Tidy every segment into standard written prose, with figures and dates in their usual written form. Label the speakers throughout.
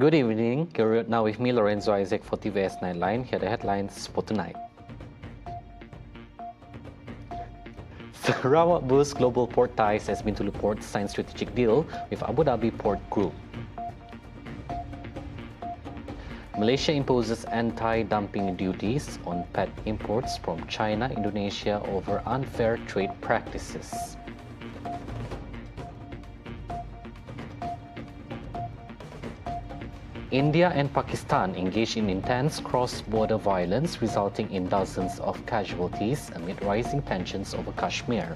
Speaker 1: Good evening. You're now with me, Lorenzo Isaac, for TVS Nightline. Here are the headlines for tonight. Sarawak boosts global port ties as Bintulu Port signs strategic deal with Abu Dhabi Port Group. Malaysia imposes anti-dumping duties on pet imports from China, Indonesia over unfair trade practices. India and Pakistan engage in intense cross-border violence, resulting in dozens of casualties amid rising tensions over Kashmir.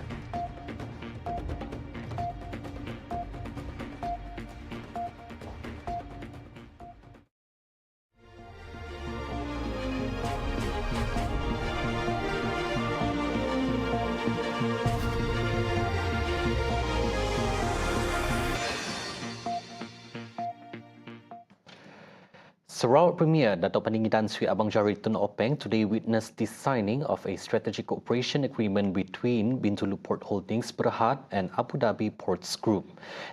Speaker 1: Sarawak Premier Datuk Paninggi Tan Sri Abang Jari Tun Openg today witnessed the signing of a strategic cooperation agreement between Bintulu Port Holdings Berhad and Abu Dhabi Ports Group.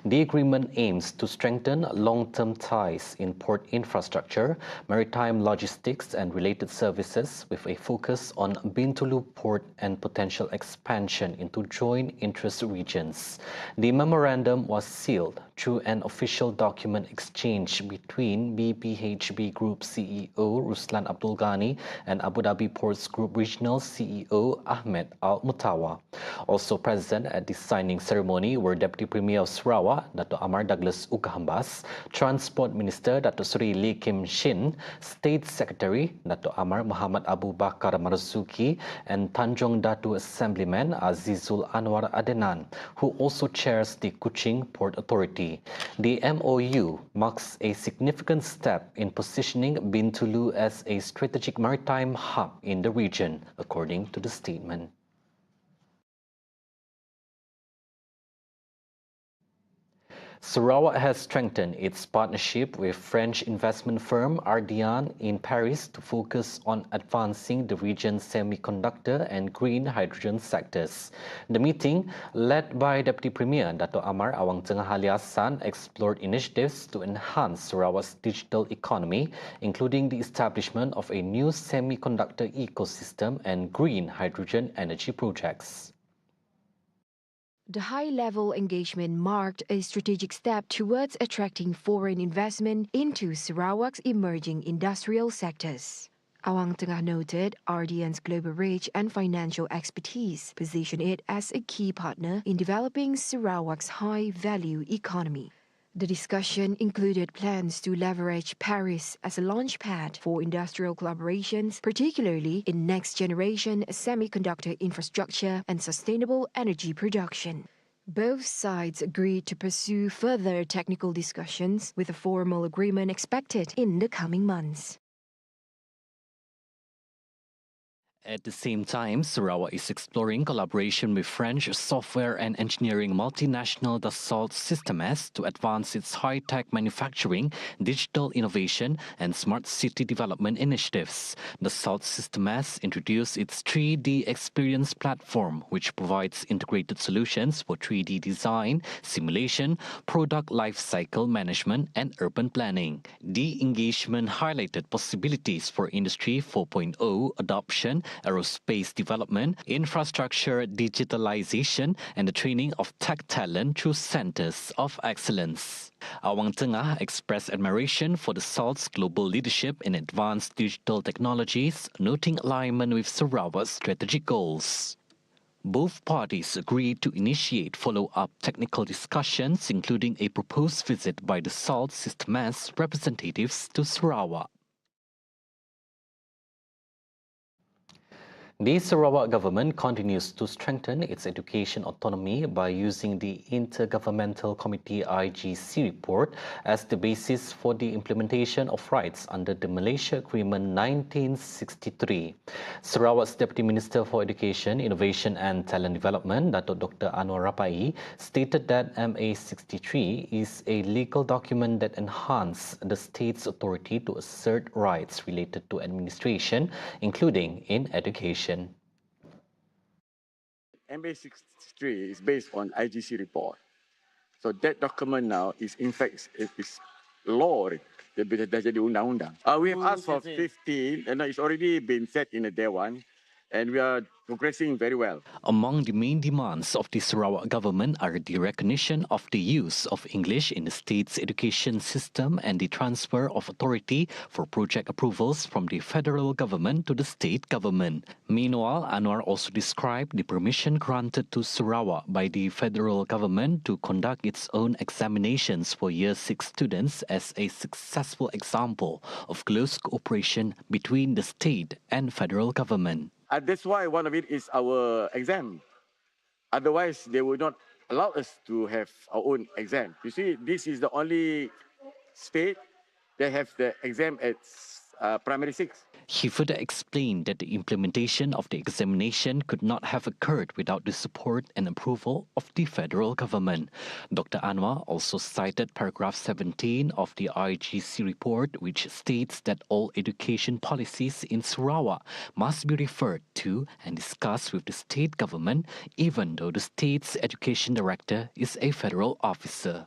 Speaker 1: The agreement aims to strengthen long-term ties in port infrastructure, maritime logistics and related services with a focus on Bintulu Port and potential expansion into joint interest regions. The memorandum was sealed through an official document exchange between BPHB Group CEO Ruslan Abdul Ghani and Abu Dhabi Ports Group Regional CEO Ahmed Al Mutawa. Also present at the signing ceremony were Deputy Premier of Sarawak, Dato' Amar Douglas Ukahambas, Transport Minister Dato' Sri Lee Kim Shin, State Secretary Dato' Amar Muhammad Abu Bakar Marzuki, and Tanjung Datu Assemblyman Azizul Anwar Adenan, who also chairs the Kuching Port Authority. The MOU marks a significant step in positioning Bintulu as a strategic maritime hub in the region, according to the statement. Sarawak has strengthened its partnership with French investment firm Ardian in Paris to focus on advancing the region's semiconductor and green hydrogen sectors. The meeting, led by Deputy Premier Dato' Amar Awang Tengah Haliasan, explored initiatives to enhance Sarawak's digital economy, including the establishment of a new semiconductor ecosystem and green hydrogen energy projects.
Speaker 2: The high-level engagement marked a strategic step towards attracting foreign investment into Sarawak's emerging industrial sectors. Awang Tengah noted Ardian's global reach and financial expertise position it as a key partner in developing Sarawak's high-value economy. The discussion included plans to leverage Paris as a launchpad for industrial collaborations, particularly in next-generation semiconductor infrastructure and sustainable energy production. Both sides agreed to pursue further technical discussions, with a formal agreement expected in the coming months.
Speaker 1: At the same time, Sarawak is exploring collaboration with French software and engineering multinational Dassault Systèmes to advance its high-tech manufacturing, digital innovation, and smart city development initiatives. Dassault Systèmes introduced its 3D experience platform, which provides integrated solutions for 3D design, simulation, product lifecycle management, and urban planning. The engagement highlighted possibilities for Industry 4.0 adoption, aerospace development, infrastructure digitalization, and the training of tech talent through centers of excellence. Awang Tengah expressed admiration for Dassault's global leadership in advanced digital technologies, noting alignment with Sarawak's strategic goals. Both parties agreed to initiate follow-up technical discussions, including a proposed visit by Dassault Systèmes representatives to Sarawak. The Sarawak government continues to strengthen its education autonomy by using the Intergovernmental Committee IGC report as the basis for the implementation of rights under the Malaysia Agreement 1963. Sarawak's Deputy Minister for Education, Innovation and Talent Development, Dato' Dr. Anwar Rapai, stated that MA 63 is a legal document that enhances the state's authority to assert rights related to administration, including in education.
Speaker 3: MA 63 is based on IGC report. So that document now is in fact is law. Dia dah jadi undang-undang. We have asked for 15 and it's already been set in a day one and we are progressing very well.
Speaker 1: Among the main demands of the Sarawak government are the recognition of the use of English in the state's education system and the transfer of authority for project approvals from the federal government to the state government. Meanwhile, Anwar also described the permission granted to Sarawak by the federal government to conduct its own examinations for Year 6 students as a successful example of close cooperation between the state and federal government.
Speaker 3: That's why one of it is our exam. Otherwise, they would not allow us to have our own exam. You see, this is the only state that have the exam at primary 6.
Speaker 1: He further explained that the implementation of the examination could not have occurred without the support and approval of the federal government. Dr. Anwar also cited paragraph 17 of the IGC report, which states that all education policies in Sarawak must be referred to and discussed with the state government, even though the state's education director is a federal officer.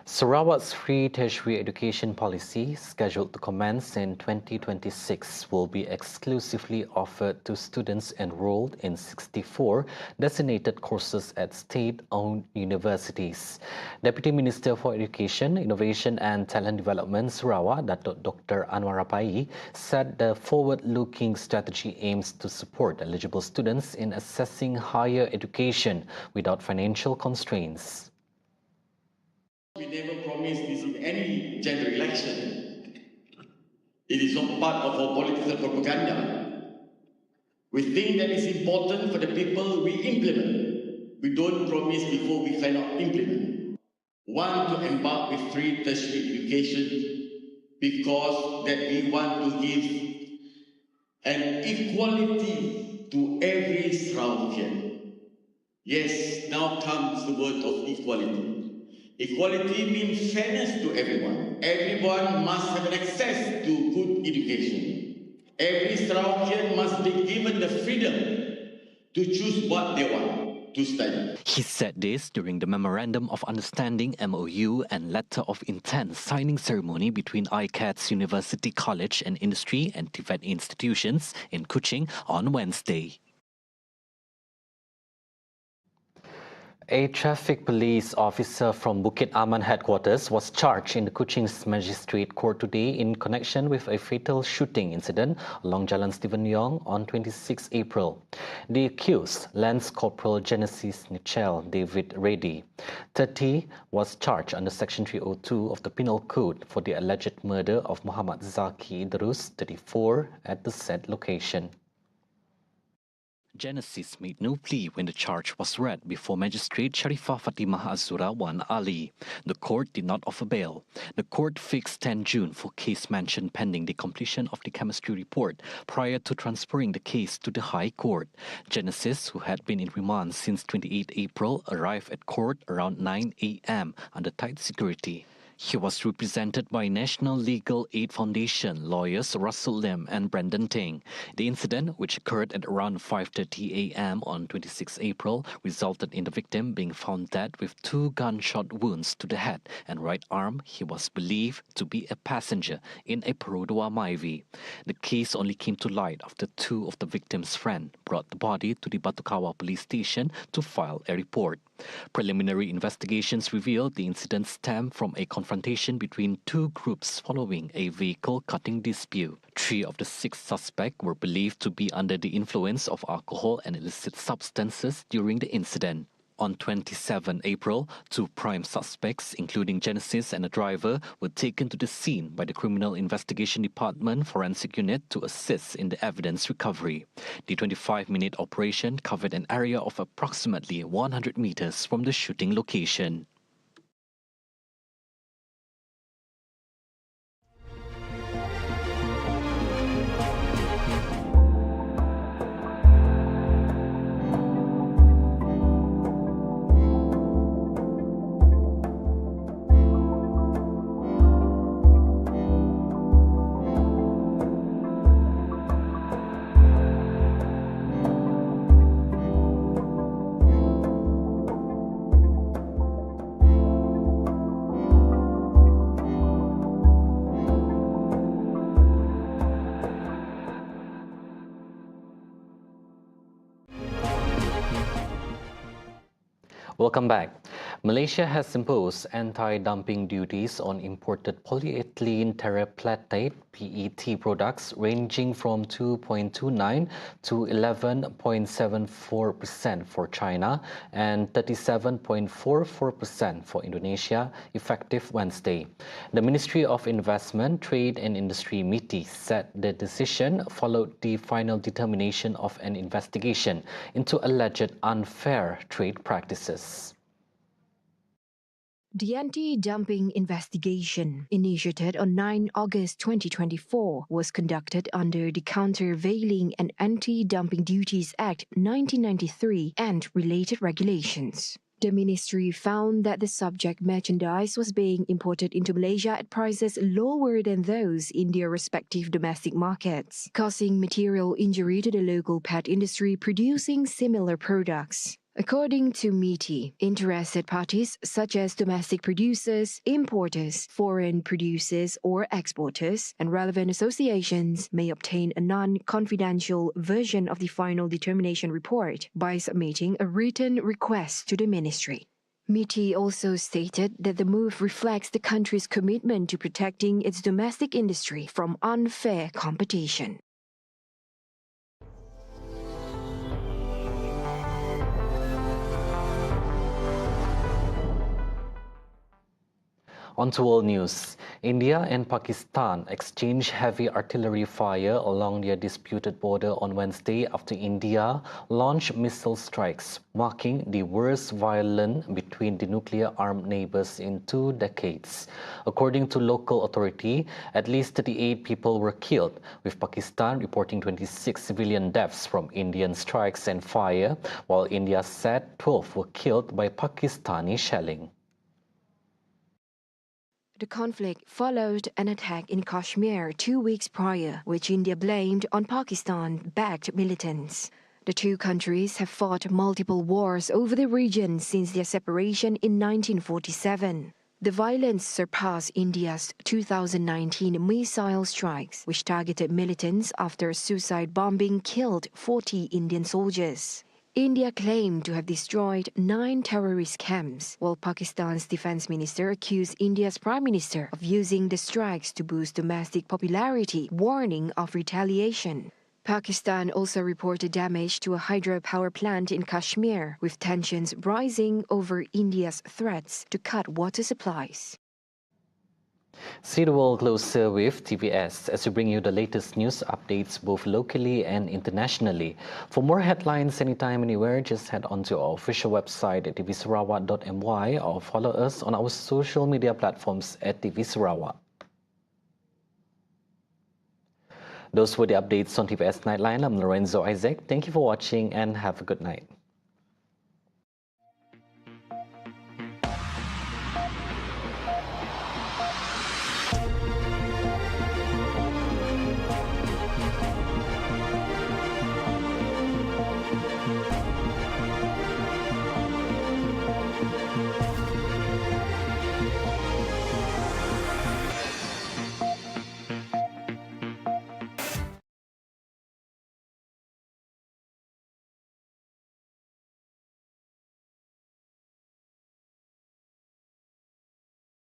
Speaker 1: Sarawak's free tertiary education policy, scheduled to commence in 2026, will be exclusively offered to students enrolled in 64 designated courses at state-owned universities. Deputy Minister for Education, Innovation and Talent Development, Sarawak, Dr. Anwar Rapai, said the forward-looking strategy aims to support eligible students in accessing higher education without financial constraints.
Speaker 4: We never promised this in any general election. It is not part of our political propaganda. We think that it's important for the people we implement. We don't promise before we cannot implement. Want to embark with free tertiary education because that we want to give an equality to every Sarawakian. Yes, now comes the word of equality. Equality means fairness to everyone. Everyone must have access to good education. Every Sarawakian must be given the freedom to choose what they want to study.
Speaker 1: He said this during the Memorandum of Understanding MOU and Letter of Intent signing ceremony between ICAT's University College and Industry and TVET institutions in Kuching on Wednesday. A traffic police officer from Bukit Aman headquarters was charged in the Kuching's Magistrate Court today in connection with a fatal shooting incident along Jalan Stephen Yong on 26 April. The accused, Lance Corporal Genesis Nichel David Reddy, 30, was charged under Section 302 of the Penal Code for the alleged murder of Muhammad Zaki Idrus, 34, at the said location. Genesis made no plea when the charge was read before Magistrate Sharifah Fatimah Azura Wan Ali. The court did not offer bail. The court fixed 10 June for case mentioned pending the completion of the chemistry report prior to transferring the case to the High Court. Genesis, who had been in remand since 28 April, arrived at court around 9 a.m. under tight security. He was represented by National Legal Aid Foundation lawyers Russell Lim and Brendan Ting. The incident, which occurred at around 5:30 a.m. on 26 April, resulted in the victim being found dead with 2 gunshot wounds to the head and right arm. He was believed to be a passenger in a Perodua Myvi. The case only came to light after 2 of the victim's friends brought the body to the Batukawa police station to file a report. Preliminary investigations revealed the incident stemmed from a confrontation between 2 groups following a vehicle cutting dispute. 3 of the 6 suspects were believed to be under the influence of alcohol and illicit substances during the incident. On 27 April, 2 prime suspects, including Genesis and a driver, were taken to the scene by the Criminal Investigation Department Forensic Unit to assist in the evidence recovery. The 25-minute operation covered an area of approximately 100 meters from the shooting location. Welcome back. Malaysia has imposed anti-dumping duties on imported polyethylene terephthalate (PET) products ranging from 2.29 to 11.74% for China and 37.44% for Indonesia, effective Wednesday. The Ministry of Investment, Trade and Industry (MITI) said the decision followed the final determination of an investigation into alleged unfair trade practices.
Speaker 2: The anti-dumping investigation, initiated on 9 August 2024, was conducted under the Countervailing and Anti-Dumping Duties Act 1993 and related regulations. The ministry found that the subject merchandise was being imported into Malaysia at prices lower than those in their respective domestic markets, causing material injury to the local PET industry producing similar products. According to MITI, interested parties such as domestic producers, importers, foreign producers or exporters, and relevant associations may obtain a non-confidential version of the final determination report by submitting a written request to the ministry. MITI also stated that the move reflects the country's commitment to protecting its domestic industry from unfair competition.
Speaker 1: On to world news. India and Pakistan exchanged heavy artillery fire along their disputed border on Wednesday after India launched missile strikes, marking the worst violence between the nuclear-armed neighbors in 2 decades. According to local authority, at least 38 people were killed, with Pakistan reporting 26 civilian deaths from Indian strikes and fire, while India said 12 were killed by Pakistani shelling.
Speaker 2: The conflict followed an attack in Kashmir 2 weeks prior, which India blamed on Pakistan-backed militants. The two countries have fought multiple wars over the region since their separation in 1947. The violence surpassed India's 2019 missile strikes, which targeted militants after suicide bombing killed 40 Indian soldiers. India claimed to have destroyed 9 terrorist camps, while Pakistan's defense minister accused India's prime minister of using the strikes to boost domestic popularity, warning of retaliation. Pakistan also reported damage to a hydropower plant in Kashmir, with tensions rising over India's threats to cut water supplies.
Speaker 1: See the world closer with TVS as we bring you the latest news updates both locally and internationally. For more headlines anytime, anywhere, just head on to our official website at tvsarawak.my or follow us on our social media platforms at TV Sarawak. Those were the updates on TVS Nightline. I'm Lorenzo Isaac. Thank you for watching and have a good night.